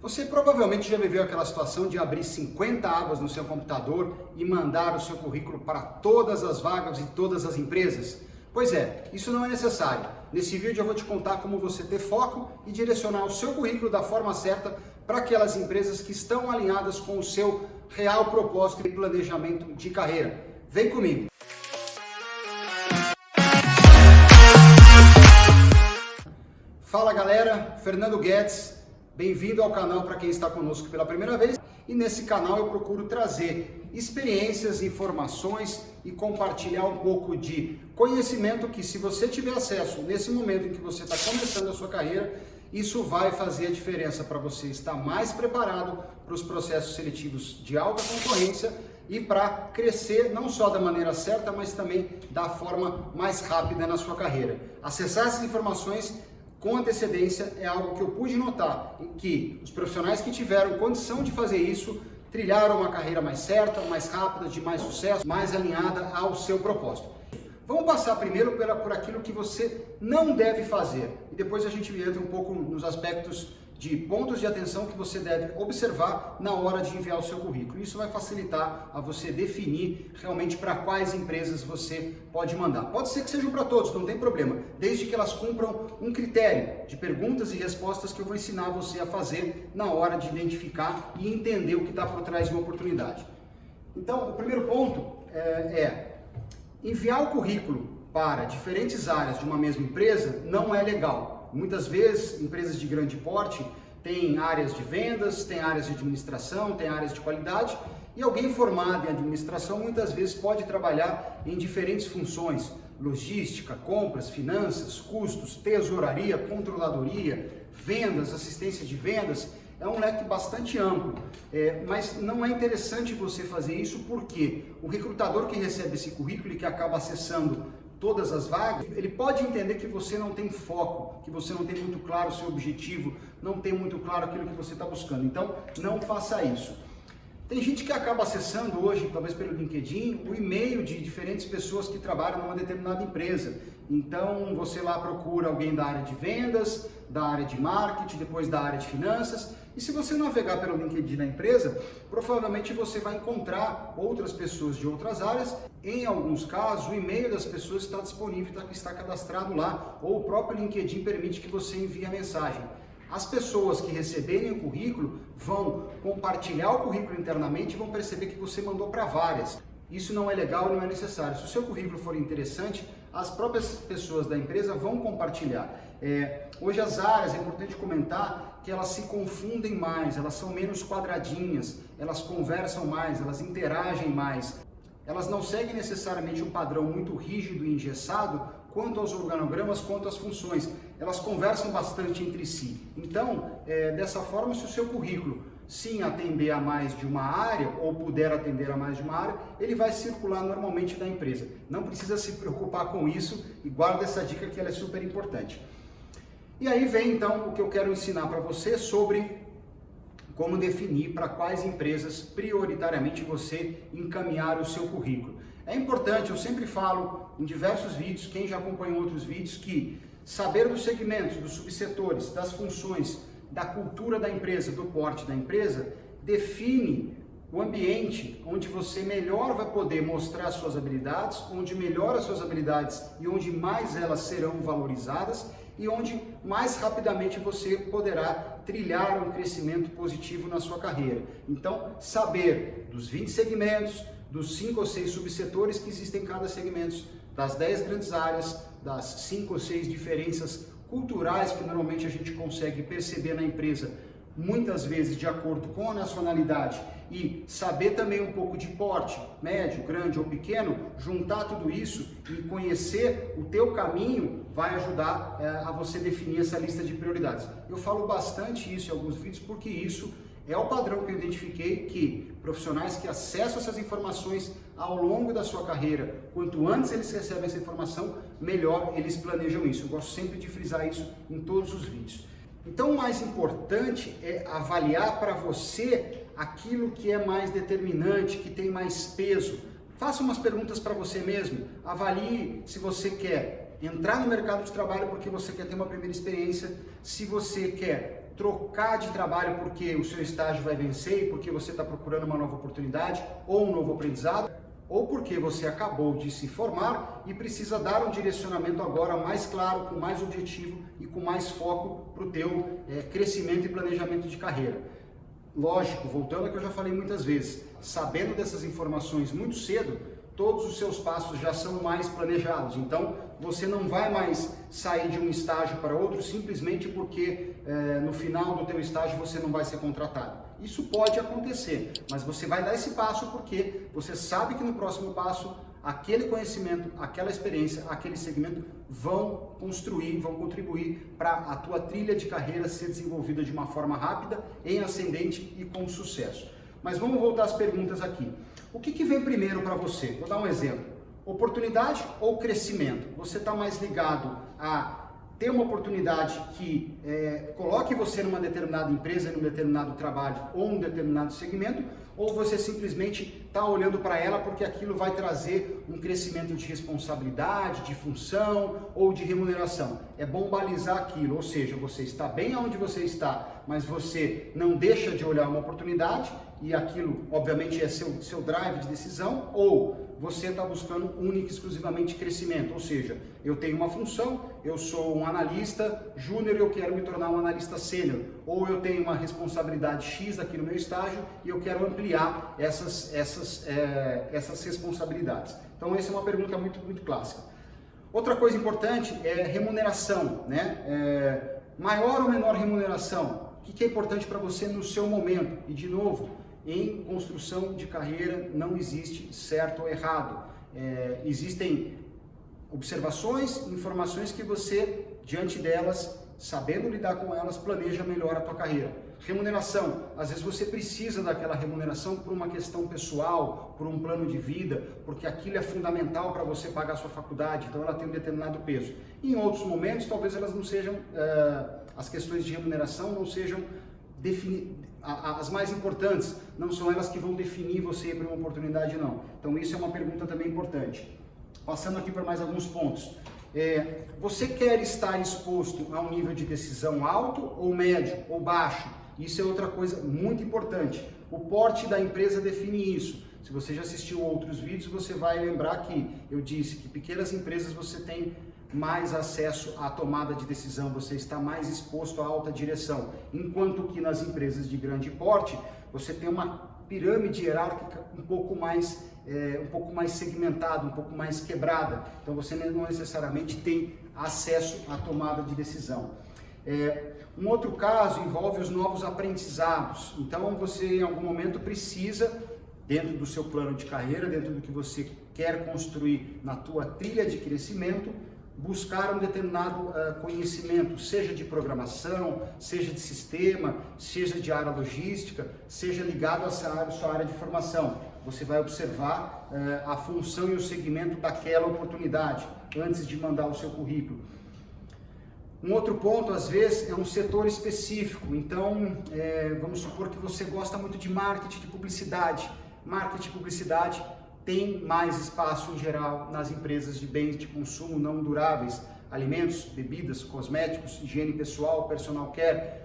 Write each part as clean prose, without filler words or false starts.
Você provavelmente já viveu aquela situação de abrir 50 abas no seu computador e mandar o seu currículo para todas as vagas e todas as empresas? Pois é, isso não é necessário. Nesse vídeo eu vou te contar como você ter foco e direcionar o seu currículo da forma certa para aquelas empresas que estão alinhadas com o seu real propósito e planejamento de carreira. Vem comigo! Fala galera, Fernando Guedes. Bem-vindo ao canal para quem está conosco pela primeira vez. E nesse canal eu procuro trazer experiências, informações e compartilhar um pouco de conhecimento que, se você tiver acesso nesse momento em que você está começando a sua carreira, isso vai fazer a diferença para você estar mais preparado para os processos seletivos de alta concorrência e para crescer não só da maneira certa, mas também da forma mais rápida na sua carreira. Acessar essas informações com antecedência é algo que eu pude notar, que os profissionais que tiveram condição de fazer isso trilharam uma carreira mais certa, mais rápida, de mais sucesso, mais alinhada ao seu propósito. Vamos passar primeiro por aquilo que você não deve fazer e depois a gente entra um pouco nos aspectos de pontos de atenção que você deve observar na hora de enviar o seu currículo. Isso vai facilitar a você definir realmente para quais empresas você pode mandar. Pode ser que sejam para todos, não tem problema, desde que elas cumpram um critério de perguntas e respostas que eu vou ensinar você a fazer na hora de identificar e entender o que está por trás de uma oportunidade. Então, o primeiro ponto é enviar o currículo para diferentes áreas de uma mesma empresa não é legal. Muitas vezes, empresas de grande porte têm áreas de vendas, têm áreas de administração, têm áreas de qualidade, e alguém formado em administração muitas vezes pode trabalhar em diferentes funções: logística, compras, finanças, custos, tesouraria, controladoria, vendas, assistência de vendas. É um leque bastante amplo, mas não é interessante você fazer isso porque o recrutador que recebe esse currículo e que acaba acessando todas as vagas, ele pode entender que você não tem foco, que você não tem muito claro o seu objetivo, não tem muito claro aquilo que você está buscando. Então, não faça isso. Tem gente que acaba acessando hoje, talvez pelo LinkedIn, o e-mail de diferentes pessoas que trabalham numa determinada empresa. Então, você lá procura alguém da área de vendas, da área de marketing, depois da área de finanças. E se você navegar pelo LinkedIn da empresa, provavelmente você vai encontrar outras pessoas de outras áreas. Em alguns casos, o e-mail das pessoas está disponível, está cadastrado lá, ou o próprio LinkedIn permite que você envie a mensagem. As pessoas que receberem o currículo vão compartilhar o currículo internamente e vão perceber que você mandou para várias. Isso não é legal e não é necessário. Se o seu currículo for interessante, as próprias pessoas da empresa vão compartilhar. Hoje as áreas, é importante comentar que elas se confundem mais, elas são menos quadradinhas, elas conversam mais, elas interagem mais. Elas não seguem necessariamente um padrão muito rígido e engessado quanto aos organogramas, quanto às funções. Elas conversam bastante entre si. Então, dessa forma, se o seu currículo sim atender a mais de uma área ou puder atender a mais de uma área, ele vai circular normalmente da empresa. Não precisa se preocupar com isso e guarda essa dica que ela é super importante. E aí vem então o que eu quero ensinar para você sobre como definir para quais empresas prioritariamente você encaminhar o seu currículo. É importante, eu sempre falo em diversos vídeos, quem já acompanhou outros vídeos, que saber dos segmentos, dos subsetores, das funções, da cultura da empresa, do porte da empresa, define o ambiente onde você melhor vai poder mostrar suas habilidades, onde melhor as suas habilidades e onde mais elas serão valorizadas e onde mais rapidamente você poderá trilhar um crescimento positivo na sua carreira. Então, saber dos 20 segmentos, dos 5 ou 6 subsetores que existem em cada segmento, das 10 grandes áreas, das 5 ou 6 diferenças culturais que normalmente a gente consegue perceber na empresa, muitas vezes de acordo com a nacionalidade, e saber também um pouco de porte, médio, grande ou pequeno, juntar tudo isso e conhecer o teu caminho vai ajudar a você definir essa lista de prioridades. Eu falo bastante isso em alguns vídeos porque isso é o padrão que eu identifiquei, que profissionais que acessam essas informações ao longo da sua carreira, quanto antes eles recebem essa informação, melhor eles planejam isso. Eu gosto sempre de frisar isso em todos os vídeos. Então, o mais importante é avaliar para você aquilo que é mais determinante, que tem mais peso. Faça umas perguntas para você mesmo. Avalie se você quer entrar no mercado de trabalho porque você quer ter uma primeira experiência, se você quer trocar de trabalho porque o seu estágio vai vencer e porque você está procurando uma nova oportunidade ou um novo aprendizado, ou porque você acabou de se formar e precisa dar um direcionamento agora mais claro, com mais objetivo e com mais foco para o teu crescimento e planejamento de carreira. Lógico, voltando ao que eu já falei muitas vezes, sabendo dessas informações muito cedo, todos os seus passos já são mais planejados. Então, você não vai mais sair de um estágio para outro simplesmente porque no final do teu estágio você não vai ser contratado. Isso pode acontecer, mas você vai dar esse passo porque você sabe que no próximo passo aquele conhecimento, aquela experiência, aquele segmento vão construir, vão contribuir para a tua trilha de carreira ser desenvolvida de uma forma rápida, em ascendente e com sucesso. Mas vamos voltar às perguntas aqui. O que vem primeiro para você? Vou dar um exemplo. Oportunidade ou crescimento? Você está mais ligado a ter uma oportunidade que coloque você numa determinada empresa, num determinado trabalho ou num determinado segmento, ou você simplesmente está olhando para ela porque aquilo vai trazer um crescimento de responsabilidade, de função ou de remuneração. É bom balizar aquilo, ou seja, você está bem onde você está, mas você não deixa de olhar uma oportunidade e aquilo, obviamente, é seu drive de decisão, ou você está buscando única e exclusivamente crescimento, ou seja, eu tenho uma função, eu sou um analista júnior e eu quero me tornar um analista sênior, ou eu tenho uma responsabilidade X aqui no meu estágio e eu quero ampliar essas responsabilidades. Então essa é uma pergunta muito clássica. Outra coisa importante é remuneração, né? Maior ou menor remuneração? O que é importante para você no seu momento? E de novo, em construção de carreira não existe certo ou errado. Existem observações, informações que você, diante delas, sabendo lidar com elas, planeja melhor a tua carreira. Remuneração, às vezes você precisa daquela remuneração por uma questão pessoal, por um plano de vida, porque aquilo é fundamental para você pagar a sua faculdade, então ela tem um determinado peso. Em outros momentos, talvez elas não sejam, as questões de remuneração não sejam as mais importantes, não são elas que vão definir você para uma oportunidade, não. Então isso é uma pergunta também importante. Passando aqui para mais alguns pontos. Você quer estar exposto a um nível de decisão alto ou médio ou baixo? Isso é outra coisa muito importante. O porte da empresa define isso. Se você já assistiu outros vídeos, você vai lembrar que eu disse que pequenas empresas você tem mais acesso à tomada de decisão, você está mais exposto à alta direção, enquanto que nas empresas de grande porte você tem uma pirâmide hierárquica um pouco mais segmentada, um pouco mais quebrada, então você não necessariamente tem acesso à tomada de decisão. Um outro caso envolve os novos aprendizados, então você em algum momento precisa, dentro do seu plano de carreira, dentro do que você quer construir na tua trilha de crescimento, buscar um determinado conhecimento, seja de programação, seja de sistema, seja de área logística, seja ligado à sua área de formação. Você vai observar a função e o segmento daquela oportunidade antes de mandar o seu currículo. Um outro ponto, às vezes, é um setor específico. Então, vamos supor que você gosta muito de marketing, de publicidade. Marketing e publicidade tem mais espaço em geral nas empresas de bens de consumo não duráveis, alimentos, bebidas, cosméticos, higiene pessoal, personal care.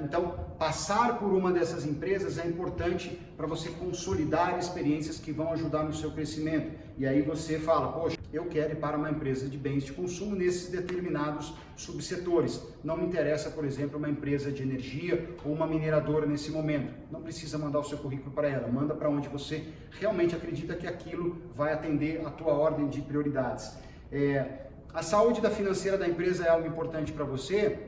Então, passar por uma dessas empresas é importante para você consolidar experiências que vão ajudar no seu crescimento. E aí você fala, poxa, eu quero ir para uma empresa de bens de consumo nesses determinados subsetores. Não me interessa, por exemplo, uma empresa de energia ou uma mineradora nesse momento. Não precisa mandar o seu currículo para ela, manda para onde você realmente acredita que aquilo vai atender a tua ordem de prioridades. A saúde financeira da empresa é algo importante para você?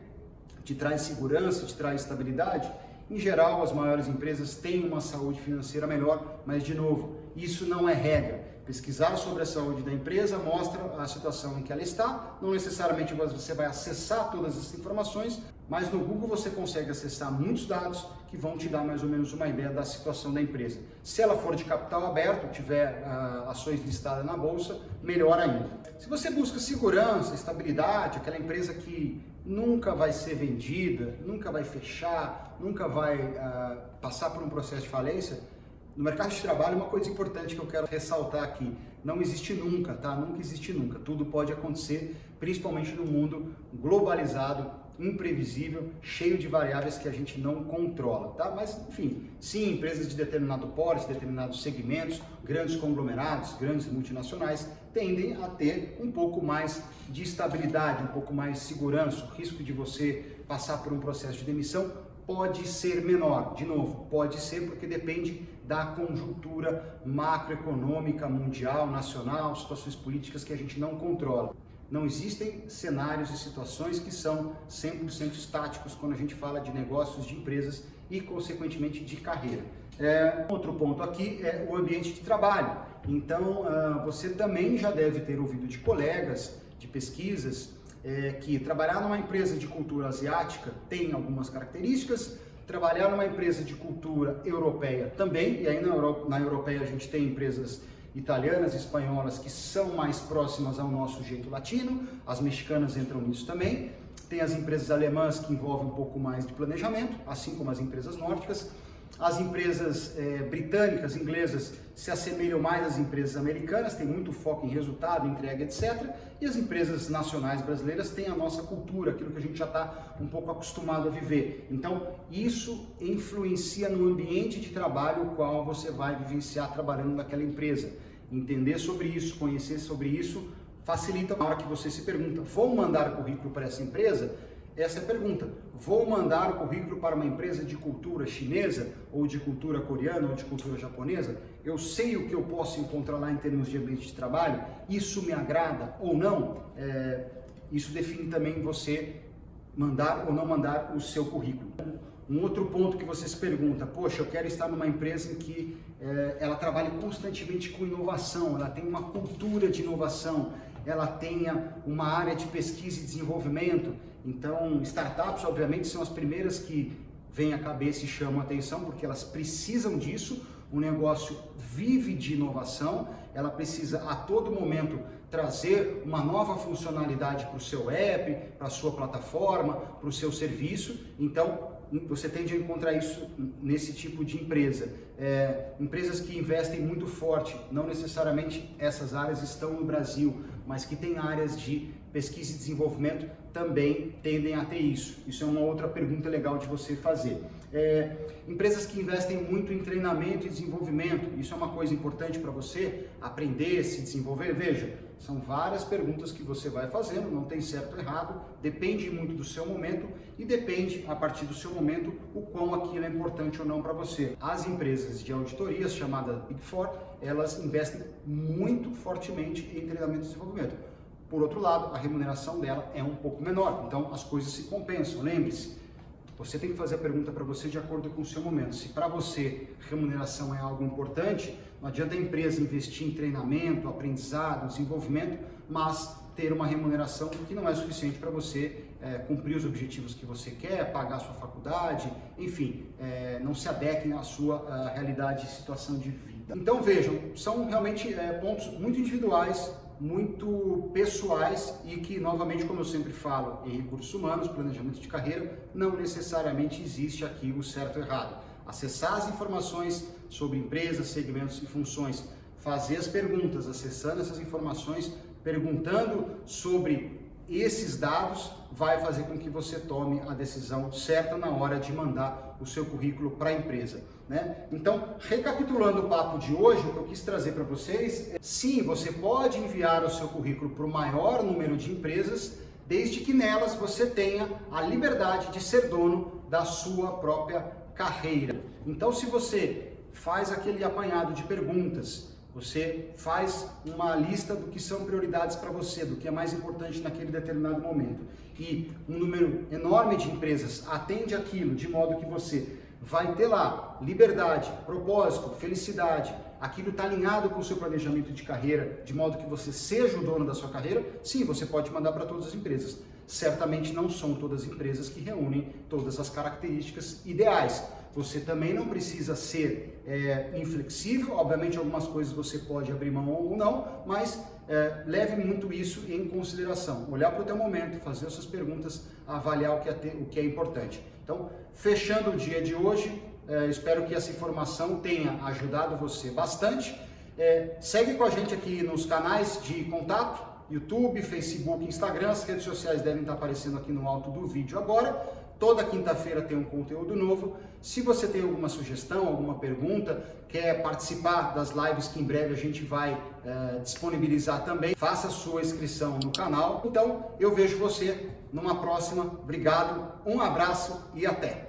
Te traz segurança, te traz estabilidade? Em geral, as maiores empresas têm uma saúde financeira melhor, mas de novo, isso não é regra. Pesquisar sobre a saúde da empresa mostra a situação em que ela está, não necessariamente você vai acessar todas essas informações, mas no Google você consegue acessar muitos dados que vão te dar mais ou menos uma ideia da situação da empresa. Se ela for de capital aberto, tiver ações listadas na bolsa, melhor ainda. Se você busca segurança, estabilidade, aquela empresa que nunca vai ser vendida, nunca vai fechar, nunca vai passar por um processo de falência, no mercado de trabalho, uma coisa importante que eu quero ressaltar aqui, não existe nunca, tá? Nunca existe nunca. Tudo pode acontecer, principalmente no mundo globalizado, imprevisível, cheio de variáveis que a gente não controla, tá? Mas, enfim, sim, empresas de determinado porte, determinados segmentos, grandes conglomerados, grandes multinacionais, tendem a ter um pouco mais de estabilidade, um pouco mais de segurança. O risco de você passar por um processo de demissão pode ser menor. De novo, pode ser porque depende da conjuntura macroeconômica, mundial, nacional, situações políticas que a gente não controla. Não existem cenários e situações que são 100% estáticos quando a gente fala de negócios, de empresas e, consequentemente, de carreira. Outro ponto aqui é o ambiente de trabalho. Então, você também já deve ter ouvido de colegas, de pesquisas, que trabalhar numa empresa de cultura asiática tem algumas características, trabalhar numa empresa de cultura europeia também, e aí na europeia a gente tem empresas italianas e espanholas que são mais próximas ao nosso jeito latino, as mexicanas entram nisso também, tem as empresas alemãs que envolvem um pouco mais de planejamento, assim como as empresas nórdicas, as empresas britânicas, inglesas, se assemelham mais às empresas americanas, tem muito foco em resultado, entrega, etc. E as empresas nacionais brasileiras têm a nossa cultura, aquilo que a gente já está um pouco acostumado a viver. Então, isso influencia no ambiente de trabalho o qual você vai vivenciar trabalhando naquela empresa. Entender sobre isso, conhecer sobre isso, facilita na hora que você se pergunta, vou mandar currículo para essa empresa? Essa é a pergunta. Vou mandar o currículo para uma empresa de cultura chinesa, ou de cultura coreana, ou de cultura japonesa? Eu sei o que eu posso encontrar lá em termos de ambiente de trabalho? Isso me agrada ou não? Isso define também você mandar ou não mandar o seu currículo. Um outro ponto que você se pergunta, poxa, eu quero estar numa empresa em que ela trabalhe constantemente com inovação, ela tem uma cultura de inovação, ela tenha uma área de pesquisa e desenvolvimento. Então, startups, obviamente, são as primeiras que vêm à cabeça e chamam a atenção, porque elas precisam disso. O negócio vive de inovação, ela precisa a todo momento trazer uma nova funcionalidade para o seu app, para a sua plataforma, para o seu serviço. Então, você tende a encontrar isso nesse tipo de empresa. Empresas que investem muito forte, não necessariamente essas áreas estão no Brasil, mas que têm áreas de pesquisa e desenvolvimento também tendem a ter isso. Isso é uma outra pergunta legal de você fazer. Empresas que investem muito em treinamento e desenvolvimento, isso é uma coisa importante para você aprender, se desenvolver? Veja, são várias perguntas que você vai fazendo, não tem certo ou errado, depende muito do seu momento e depende, a partir do seu momento, o quão aquilo é importante ou não para você. As empresas de auditorias, chamadas Big Four, elas investem muito fortemente em treinamento e desenvolvimento. Por outro lado, a remuneração dela é um pouco menor, então as coisas se compensam. Lembre-se, você tem que fazer a pergunta para você de acordo com o seu momento. Se para você remuneração é algo importante, não adianta a empresa investir em treinamento, aprendizado, desenvolvimento, mas ter uma remuneração que não é suficiente para você cumprir os objetivos que você quer, pagar a sua faculdade, enfim, não se adequem à sua realidade e situação de vida. Então vejam, são realmente pontos muito individuais, muito pessoais e que, novamente, como eu sempre falo, em recursos humanos, planejamento de carreira, não necessariamente existe aqui o certo ou errado. Acessar as informações sobre empresas, segmentos e funções, fazer as perguntas, acessando essas informações, perguntando sobre esses dados, vai fazer com que você tome a decisão certa na hora de mandar o seu currículo para a empresa, né? Então, recapitulando o papo de hoje, o que eu quis trazer para vocês é, sim, você pode enviar o seu currículo para o maior número de empresas, desde que nelas você tenha a liberdade de ser dono da sua própria carreira. Então, se você faz aquele apanhado de perguntas, você faz uma lista do que são prioridades para você, do que é mais importante naquele determinado momento, e um número enorme de empresas atende aquilo de modo que você vai ter lá liberdade, propósito, felicidade, aquilo está alinhado com o seu planejamento de carreira, de modo que você seja o dono da sua carreira, sim, você pode mandar para todas as empresas. Certamente não são todas as empresas que reúnem todas as características ideais. Você também não precisa ser inflexível, obviamente algumas coisas você pode abrir mão ou não, mas leve muito isso em consideração. Olhar para o teu momento, fazer essas perguntas, avaliar o que é importante. Então, fechando o dia de hoje, espero que essa informação tenha ajudado você bastante. Segue com a gente aqui nos canais de contato, YouTube, Facebook, Instagram, as redes sociais devem estar aparecendo aqui no alto do vídeo agora. Toda quinta-feira tem um conteúdo novo. Se você tem alguma sugestão, alguma pergunta, quer participar das lives que em breve a gente vai disponibilizar também, faça sua inscrição no canal. Então, eu vejo você numa próxima. Obrigado, um abraço e até!